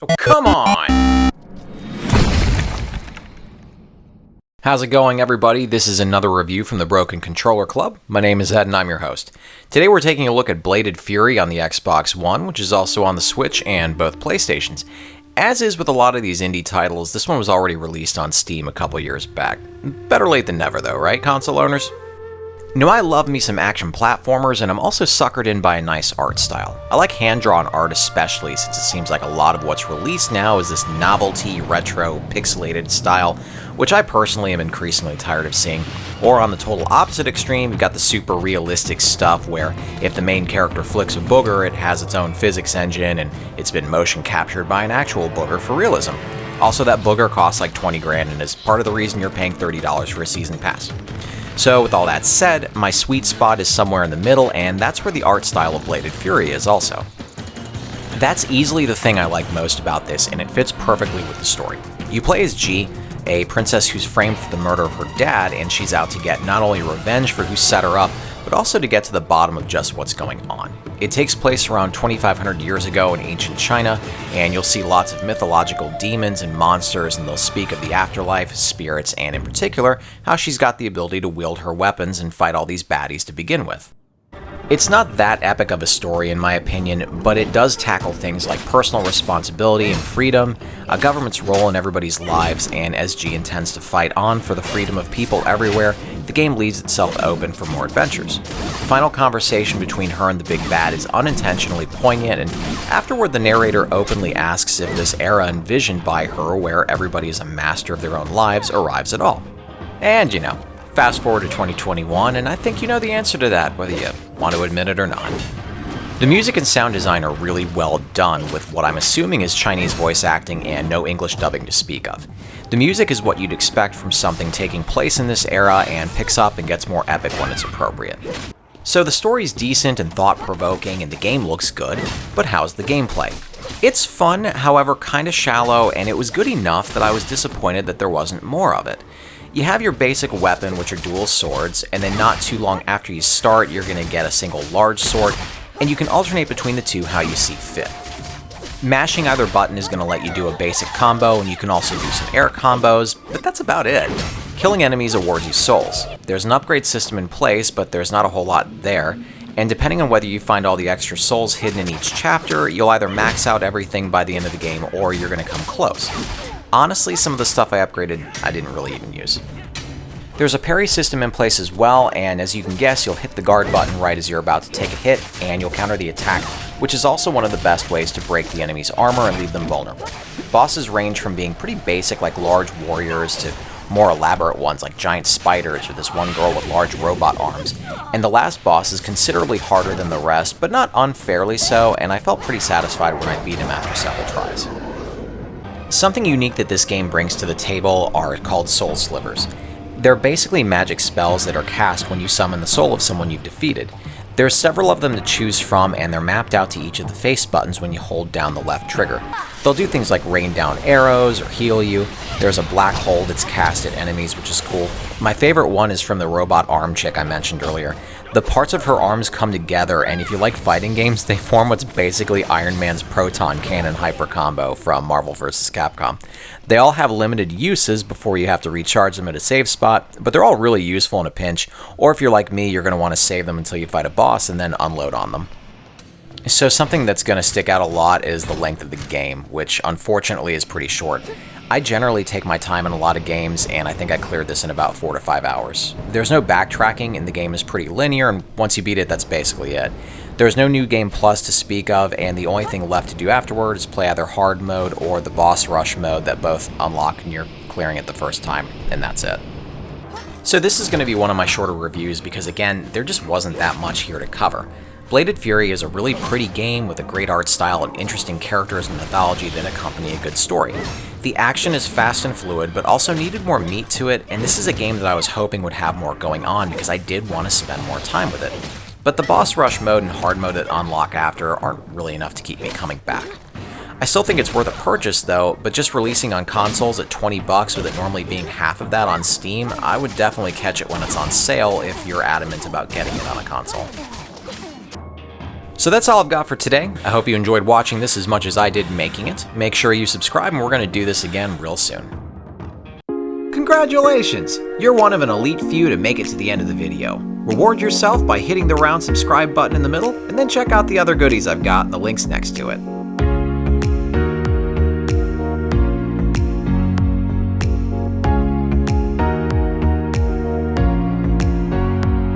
Oh, come on! How's it going, everybody? This is another review from the Broken Controller Club. My name is Ed and I'm your host. Today we're taking a look at Bladed Fury on the Xbox One, which is also on the Switch and both PlayStations. As is with a lot of these indie titles, this one was already released on Steam a couple years back. Better late than never though, right, console owners? Now, I love me some action platformers, and I'm also suckered in by a nice art style. I like hand-drawn art especially, since it seems like a lot of what's released now is this novelty, retro, pixelated style, which I personally am increasingly tired of seeing. Or on the total opposite extreme, you've got the super realistic stuff where if the main character flicks a booger, it has its own physics engine, and it's been motion captured by an actual booger for realism. Also, that booger costs like 20 grand and is part of the reason you're paying $30 for a season pass. So with all that said, my sweet spot is somewhere in the middle, and that's where the art style of Bladed Fury is also. That's easily the thing I like most about this, and it fits perfectly with the story. You play as G, a princess who's framed for the murder of her dad, and she's out to get not only revenge for who set her up, but also to get to the bottom of just what's going on. It takes place around 2,500 years ago in ancient China, and you'll see lots of mythological demons and monsters, and they'll speak of the afterlife, spirits, and in particular, how she's got the ability to wield her weapons and fight all these baddies to begin with. It's not that epic of a story in my opinion, but it does tackle things like personal responsibility and freedom, a government's role in everybody's lives, and as G intends to fight on for the freedom of people everywhere, the game leaves itself open for more adventures. The final conversation between her and the big bad is unintentionally poignant, and afterward the narrator openly asks if this era envisioned by her where everybody is a master of their own lives arrives at all. And fast forward to 2021, and I think you know the answer to that, whether you want to admit it or not. The music and sound design are really well done, with what I'm assuming is Chinese voice acting and no English dubbing to speak of. The music is what you'd expect from something taking place in this era and picks up and gets more epic when it's appropriate. So the story's decent and thought-provoking and the game looks good, but how's the gameplay? It's fun, however kinda shallow, and it was good enough that I was disappointed that there wasn't more of it. You have your basic weapon, which are dual swords, and then not too long after you start, you're going to get a single large sword, and you can alternate between the two how you see fit. Mashing either button is going to let you do a basic combo, and you can also do some air combos, but that's about it. Killing enemies awards you souls. There's an upgrade system in place, but there's not a whole lot there, and depending on whether you find all the extra souls hidden in each chapter, you'll either max out everything by the end of the game, or you're going to come close. Honestly, some of the stuff I upgraded, I didn't really even use. There's a parry system in place as well, and as you can guess, you'll hit the guard button right as you're about to take a hit, and you'll counter the attack, which is also one of the best ways to break the enemy's armor and leave them vulnerable. Bosses range from being pretty basic like large warriors to more elaborate ones like giant spiders or this one girl with large robot arms, and the last boss is considerably harder than the rest, but not unfairly so, and I felt pretty satisfied when I beat him after several tries. Something unique that this game brings to the table are called Soul Slivers. They're basically magic spells that are cast when you summon the soul of someone you've defeated. There's several of them to choose from, and they're mapped out to each of the face buttons when you hold down the left trigger. They'll do things like rain down arrows or heal you. There's a black hole that's cast at enemies, which is cool. My favorite one is from the robot arm chick I mentioned earlier. The parts of her arms come together, and if you like fighting games, they form what's basically Iron Man's proton cannon hyper combo from Marvel vs. Capcom. They all have limited uses before you have to recharge them at a save spot, but they're all really useful in a pinch, or if you're like me, you're going to want to save them until you fight a boss and then unload on them. So something that's going to stick out a lot is the length of the game, which unfortunately is pretty short. I generally take my time in a lot of games, and I think I cleared this in about 4 to 5 hours. There's no backtracking, and the game is pretty linear, and once you beat it, that's basically it. There's no new game plus to speak of, and the only thing left to do afterward is play either hard mode or the boss rush mode that both unlock when you're clearing it the first time, and that's it. So this is going to be one of my shorter reviews because again, there just wasn't that much here to cover. Bladed Fury is a really pretty game with a great art style and interesting characters and mythology that accompany a good story. The action is fast and fluid, but also needed more meat to it, and this is a game that I was hoping would have more going on because I did want to spend more time with it. But the boss rush mode and hard mode that unlock after aren't really enough to keep me coming back. I still think it's worth a purchase though, but just releasing on consoles at $20 with it normally being half of that on Steam, I would definitely catch it when it's on sale if you're adamant about getting it on a console. So that's all I've got for today. I hope you enjoyed watching this as much as I did making it. Make sure you subscribe, and we're going to do this again real soon. Congratulations! You're one of an elite few to make it to the end of the video. Reward yourself by hitting the round subscribe button in the middle, and then check out the other goodies I've got and the links next to it.